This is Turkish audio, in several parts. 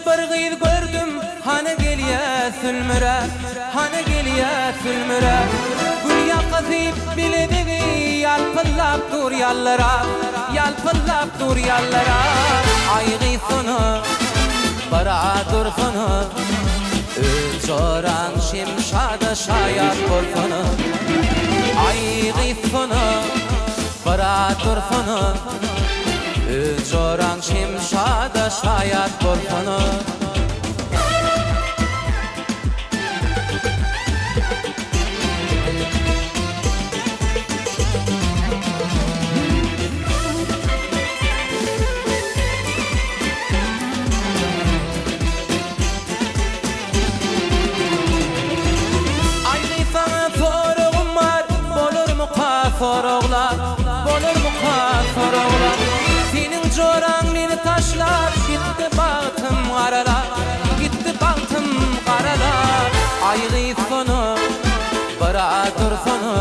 bir gyz gördüm, hana gelýä sülmüre, hana gelýä sülmüre. Gül ýakasyp biledigi ýalpylap dur ýallara, ýalpylap dur ýallara. Aýgy sonu, bara dursunu, öz joraň şimşada şaýat bolsunu. Aýgy sonu, bara dursunu, öz joraň şimşada şaýat bolsunu. Soroglar, bolurmu soroglar. Senin joraň meni taşlar, gitti bagtym garalar, gitti bagtym garalar. Aýgy sonu, bara dursunu,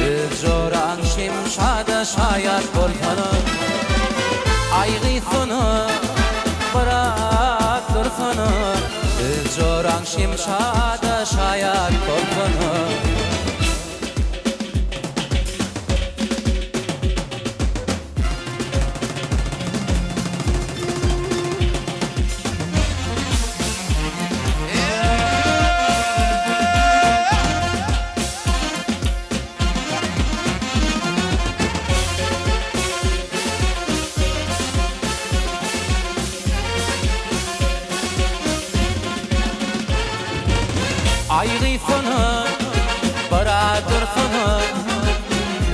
öz joraň şimşada şaýat bolsunu. Aýgy sonu, bara dursunu, öz joraň şimşada şaýat bolsunu. Aýgy sonu, bara dursunu,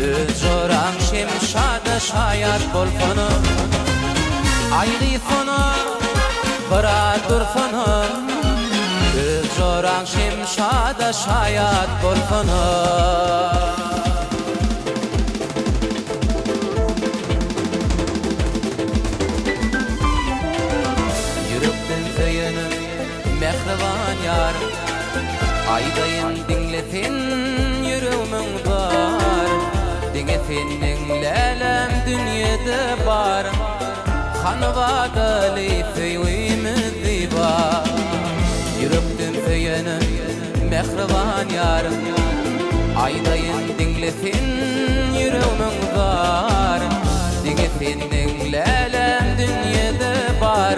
öz joraň şimşada şaýat bolsunu. Aýgy sonu, bara dursunu, öz joraň şimşada şaýat bolsunu. Ýürekden söýenip mehriban ýarym, aýdaýyn diňlesin ýüregimiň bar. Diňesiniň lälem dünýede bar, hanwadaly söýgümiz bar. Ýürekden söýenip mehriban ýarym, aýdaýyn diňlesin ýüregimiň bar. Diňesiniň lälem dünýede bar,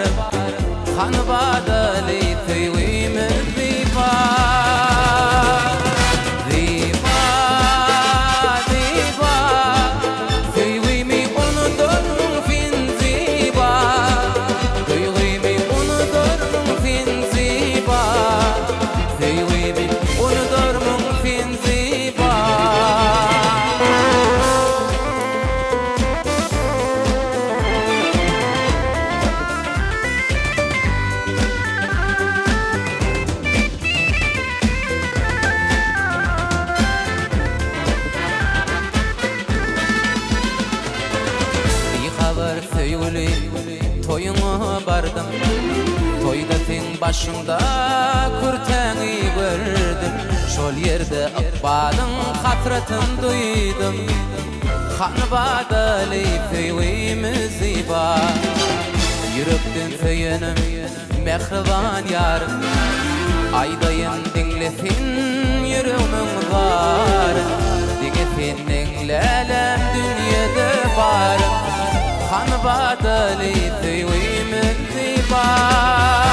hanwadaly söýgümiz bar. Toyuna bardım, toyda sen başımda kürtäňi gördüm. Şol ýerde akbalyň hasratyn duydum, hanwadaly söýgümiz bar. Ýürekden söýenim mehriban ýarym, aýdaýyn diňlesin ýüregimiň bar. Diňesiniň lälem dünýede bar, hanwadaly söýgümiz bar.